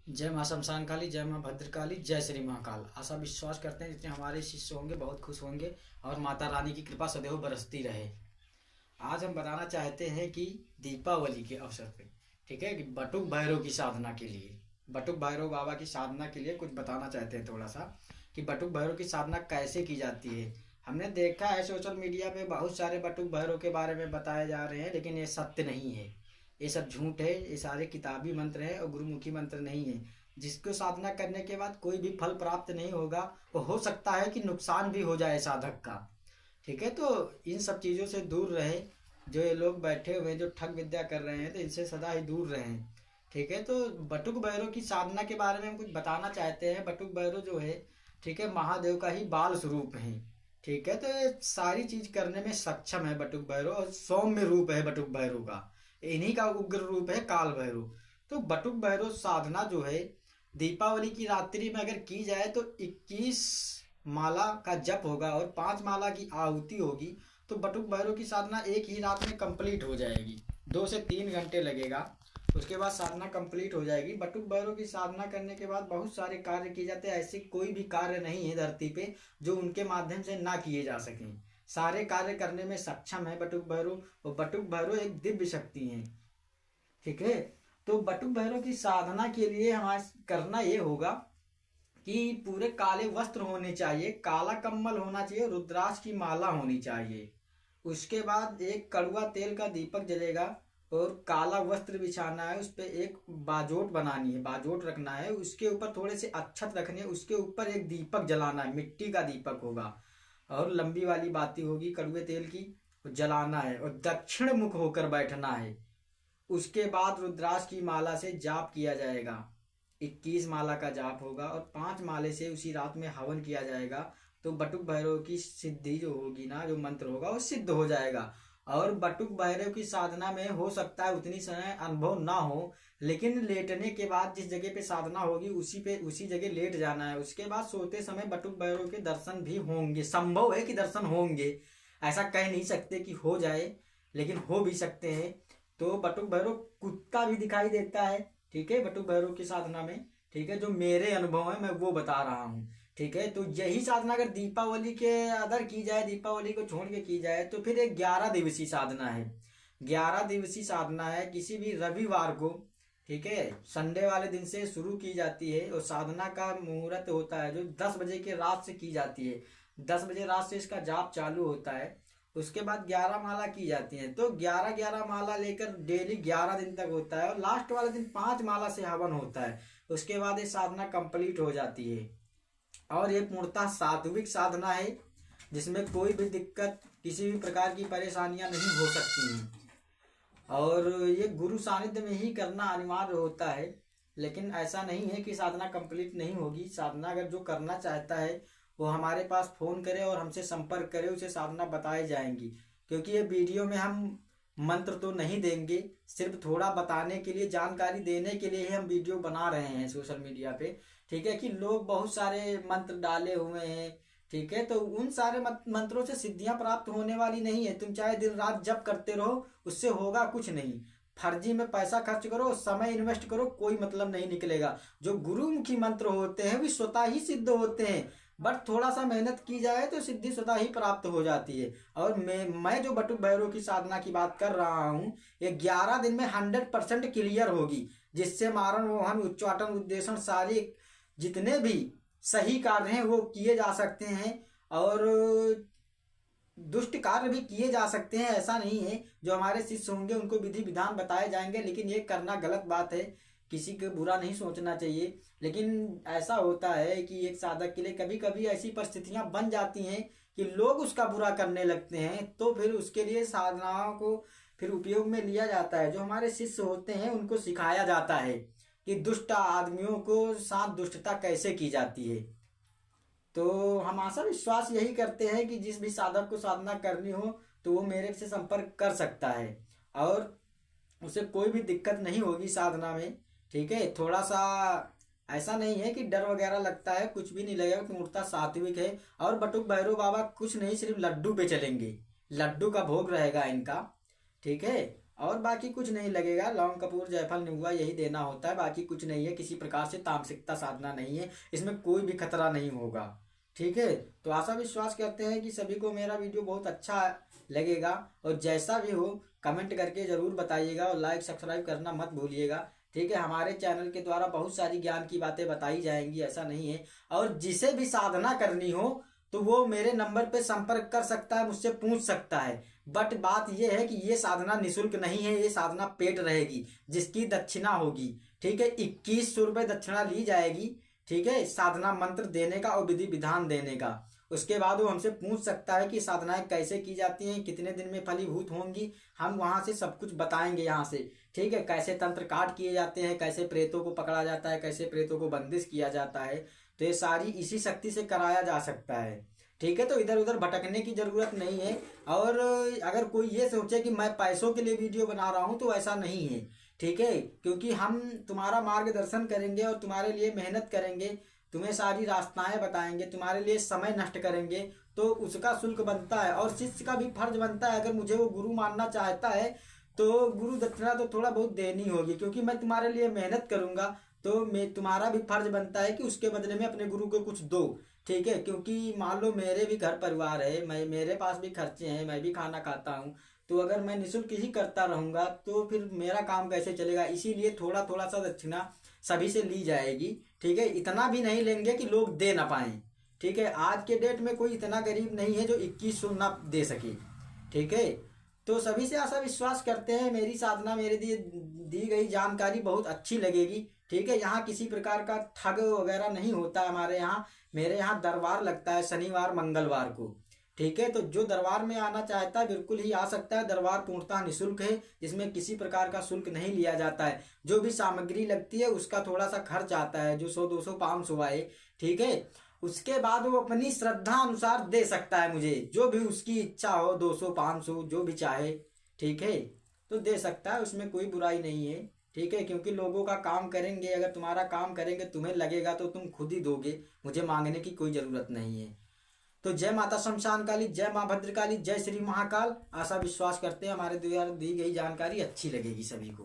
जय माँ शमशान काली, जय माँ भद्रकाली, जय श्री महाकाल। आशा विश्वास करते हैं जितने हमारे शिष्य होंगे बहुत खुश होंगे और माता रानी की कृपा सदैव बरसती रहे। आज हम बताना चाहते हैं कि दीपावली के अवसर पे, ठीक है, कि बटुक भैरव की साधना के लिए, बटुक भैरव बाबा की साधना के लिए कुछ बताना चाहते हैं थोड़ा सा, कि बटुक भैरव की साधना कैसे की जाती है। हमने देखा है सोशल मीडिया पे बहुत सारे बटुक भैरव के बारे में बताए जा रहे हैं, लेकिन ये सत्य नहीं है। ये सब झूठ है, ये सारे किताबी मंत्र है और गुरुमुखी मंत्र नहीं है। जिसको साधना करने के बाद कोई भी फल प्राप्त नहीं होगा, वो हो सकता है कि नुकसान भी हो जाए साधक का। ठीक है, तो इन सब चीज़ों से दूर रहे। जो ये लोग बैठे हुए हैं जो ठग विद्या कर रहे हैं, तो इनसे सदा ही दूर रहें। ठीक है, तो बटुक भैरव की साधना के बारे में हम कुछ बताना चाहते हैं। बटुक भैरव जो है, ठीक है, महादेव का ही बाल स्वरूप है। ठीक है, तो ये सारी चीज करने में सक्षम है बटुक भैरव, और सौम्य रूप है बटुक भैरव का। इन्हीं का उग्र रूप है काल भैरव। तो बटुक भैरव साधना जो है, दीपावली की रात्रि में अगर की जाए तो 21 माला का जप होगा और 5 माला की आहुति होगी। तो बटुक भैरव की साधना एक ही रात में कंप्लीट हो जाएगी। 2 से 3 घंटे लगेगा, उसके बाद साधना कंप्लीट हो जाएगी। बटुक भैरव की साधना करने के बाद बहुत सारे कार्य किए जाते हैं। ऐसे कोई भी कार्य नहीं है धरती पे जो उनके माध्यम से ना किए जा सकें। सारे कार्य करने में सक्षम है बटुक भैरव, और बटुक भैरव एक दिव्य शक्ति है। ठीक है, तो बटुक भैरव की साधना के लिए हमारे करना ये होगा कि पूरे काले वस्त्र होने चाहिए, काला कम्बल होना चाहिए, रुद्राक्ष की माला होनी चाहिए। उसके बाद एक कड़वा तेल का दीपक जलेगा और काला वस्त्र बिछाना है। उस पे एक बाजोट बनानी है, बाजोट रखना है, उसके ऊपर थोड़े से अक्षत रखने, उसके ऊपर एक दीपक जलाना है, मिट्टी का दीपक होगा और लंबी वाली बाती होगी कड़वे तेल की, जलाना है और दक्षिण मुख होकर बैठना है। उसके बाद रुद्राक्ष की माला से जाप किया जाएगा। 21 माला का जाप होगा और 5 माले से उसी रात में हवन किया जाएगा। तो बटुक भैरव की सिद्धि जो होगी ना, जो मंत्र होगा वो सिद्ध हो जाएगा। और बटुक भैरव की साधना में हो सकता है उतनी समय अनुभव ना हो, लेकिन लेटने के बाद जिस जगह पे साधना होगी उसी जगह लेट जाना है। उसके बाद सोते समय बटुक भैरव के दर्शन भी होंगे। संभव है कि दर्शन होंगे, ऐसा कह नहीं सकते कि हो जाए, लेकिन हो भी सकते हैं। तो बटुक भैरव कुत्ता भी दिखाई देता है, ठीक है, बटुक भैरव की साधना में। ठीक है, जो मेरे अनुभव है मैं वो बता रहा हूँ। ठीक है, तो यही साधना अगर दीपावली के अदर की जाए, दीपावली को छोड़ के की जाए, तो फिर एक 11 दिवसीय साधना है। 11 दिवसीय साधना है, किसी भी रविवार को, ठीक है, संडे वाले दिन से शुरू की जाती है। और साधना का मुहूर्त होता है जो 10 बजे के रात से की जाती है। 10 बजे रात से इसका जाप चालू होता है। उसके बाद 11 माला की जाती है। तो 11-11 माला लेकर डेली 11 दिन तक होता है और लास्ट वाले दिन 5 माला से हवन होता है। उसके बाद ये साधना कंप्लीट हो जाती है। और ये पूर्णतः सात्विक साधना है, जिसमें कोई भी दिक्कत, किसी भी प्रकार की परेशानियां नहीं हो सकती हैं। और ये गुरु सानिध्य में ही करना अनिवार्य होता है। लेकिन ऐसा नहीं है कि साधना कंप्लीट नहीं होगी। साधना अगर जो करना चाहता है वो हमारे पास फोन करे और हमसे संपर्क करे, उसे साधना बताई जाएंगी। क्योंकि ये वीडियो में हम मंत्र तो नहीं देंगे, सिर्फ थोड़ा बताने के लिए, जानकारी देने के लिए ही हम वीडियो बना रहे हैं सोशल मीडिया पे। ठीक है, कि लोग बहुत सारे मंत्र डाले हुए हैं। ठीक है, तो उन सारे मंत्रों से सिद्धियां प्राप्त होने वाली नहीं है। तुम चाहे दिन रात जप करते रहो, उससे होगा कुछ नहीं। फर्जी में पैसा खर्च करो, समय इन्वेस्ट करो, कोई मतलब नहीं निकलेगा। जो गुरुमुखी मंत्र होते हैं वे स्वतः ही सिद्ध होते हैं, बट थोड़ा सा मेहनत की जाए तो सिद्धि स्वतः ही प्राप्त हो जाती है। और मैं जो बटुक भैरव की साधना की बात कर रहा हूँ, ये 11 दिन में 100% क्लियर होगी। जिससे मारण मोहन उच्चाटन उद्देशन सारे जितने भी सही कार्य हैं वो किए जा सकते हैं, और दुष्ट कार्य भी किए जा सकते हैं। ऐसा नहीं है, जो हमारे शिष्य होंगे उनको विधि विधान बताए जाएंगे, लेकिन ये करना गलत बात है। किसी को बुरा नहीं सोचना चाहिए। लेकिन ऐसा होता है कि एक साधक के लिए कभी कभी ऐसी परिस्थितियां बन जाती हैं कि लोग उसका बुरा करने लगते हैं, तो फिर उसके लिए साधनाओं को फिर उपयोग में लिया जाता है। जो हमारे शिष्य होते हैं उनको सिखाया जाता है कि दुष्ट आदमियों को साथ दुष्टता कैसे की जाती है। तो हम आशा विश्वास यही करते हैं कि जिस भी साधक को साधना करनी हो तो वो मेरे से संपर्क कर सकता है और उसे कोई भी दिक्कत नहीं होगी साधना में। ठीक है, थोड़ा सा ऐसा नहीं है कि डर वगैरह लगता है, कुछ भी नहीं लगेगा, मूर्ता सात्विक है। और बटुक भैरव बाबा कुछ नहीं, सिर्फ लड्डू पे चलेंगे, लड्डू का भोग रहेगा इनका। ठीक है, और बाकी कुछ नहीं लगेगा। लौंग कपूर जायफल निहुआ यही देना होता है, बाकी कुछ नहीं है। किसी प्रकार से तामसिकता साधना नहीं है, इसमें कोई भी खतरा नहीं होगा। ठीक है, तो आशा विश्वास करते हैं कि सभी को मेरा वीडियो बहुत अच्छा लगेगा, और जैसा भी हो कमेंट करके ज़रूर बताइएगा, और लाइक सब्सक्राइब करना मत भूलिएगा। ठीक है, हमारे चैनल के द्वारा बहुत सारी ज्ञान की बातें बताई जाएंगी, ऐसा नहीं है। और जिसे भी साधना करनी हो तो वो मेरे नंबर पे संपर्क कर सकता है, मुझसे पूछ सकता है। बट बात ये है कि ये साधना निःशुल्क नहीं है, ये साधना पेड रहेगी, जिसकी दक्षिणा होगी। ठीक है, 2100 रुपये दक्षिणा ली जाएगी। ठीक है, साधना मंत्र देने का और विधि विधान देने का। उसके बाद वो हमसे पूछ सकता है कि साधनाएं कैसे की जाती हैं, कितने दिन में फलीभूत होंगी। हम वहां से सब कुछ बताएंगे यहाँ से। ठीक है, कैसे तंत्र काट किए जाते हैं, कैसे प्रेतों को पकड़ा जाता है, कैसे प्रेतों को बंदिश किया जाता है। तो ये सारी इसी शक्ति से कराया जा सकता है। ठीक है, तो इधर उधर भटकने की जरूरत नहीं है। और अगर कोई ये सोचे कि मैं पैसों के लिए वीडियो बना रहा हूं, तो ऐसा नहीं है। ठीक है, क्योंकि हम तुम्हारा मार्गदर्शन करेंगे और तुम्हारे लिए मेहनत करेंगे, तुम्हें सारी रास्ताएं बताएंगे, तुम्हारे लिए समय नष्ट करेंगे, तो उसका शुल्क बनता है। और शिष्य का भी फर्ज बनता है, अगर मुझे वो गुरु मानना चाहता है तो गुरु दक्षिणा तो थोड़ा बहुत देनी होगी, क्योंकि मैं तुम्हारे लिए मेहनत करूंगा। तो मैं तुम्हारा भी फर्ज बनता है कि उसके बदले में अपने गुरु को कुछ दो। ठीक है, क्योंकि मान लो मेरे भी घर परिवार है, मेरे पास भी खर्चे हैं, मैं भी खाना खाता हूँ। तो अगर मैं निःशुल्क ही करता रहूंगा तो फिर मेरा काम कैसे चलेगा। इसीलिए थोड़ा थोड़ा सा दक्षिणा सभी से ली जाएगी। ठीक है, इतना भी नहीं लेंगे कि लोग दे ना पाए। ठीक है, आज के डेट में कोई इतना गरीब नहीं है जो 2100 ना दे सके। ठीक है, तो सभी से आशा विश्वास करते हैं मेरी साधना, मेरे दिए दी गई जानकारी बहुत अच्छी लगेगी। ठीक है, यहाँ किसी प्रकार का ठग वगैरह नहीं होता है हमारे यहाँ। मेरे यहाँ दरबार लगता है शनिवार मंगलवार को। ठीक है, तो जो दरबार में आना चाहता है बिल्कुल ही आ सकता है। दरबार पूर्णतः निःशुल्क है, जिसमें किसी प्रकार का शुल्क नहीं लिया जाता है। जो भी सामग्री लगती है उसका थोड़ा सा खर्च आता है, जो 100 200 500 आए। ठीक है, उसके बाद वो अपनी श्रद्धा अनुसार दे सकता है मुझे, जो भी उसकी इच्छा हो, 200 500 जो भी चाहे। ठीक है, तो दे सकता है, उसमें कोई बुराई नहीं है। ठीक है, क्योंकि लोगों का काम करेंगे, अगर तुम्हारा काम करेंगे तुम्हें लगेगा तो तुम खुद ही दोगे, मुझे मांगने की कोई जरूरत नहीं है। तो जय माता शमशान काली, जय माँ भद्रकाली, जय श्री महाकाल। आशा विश्वास करते हैं हमारे द्वारा दी गई जानकारी अच्छी लगेगी सभी को।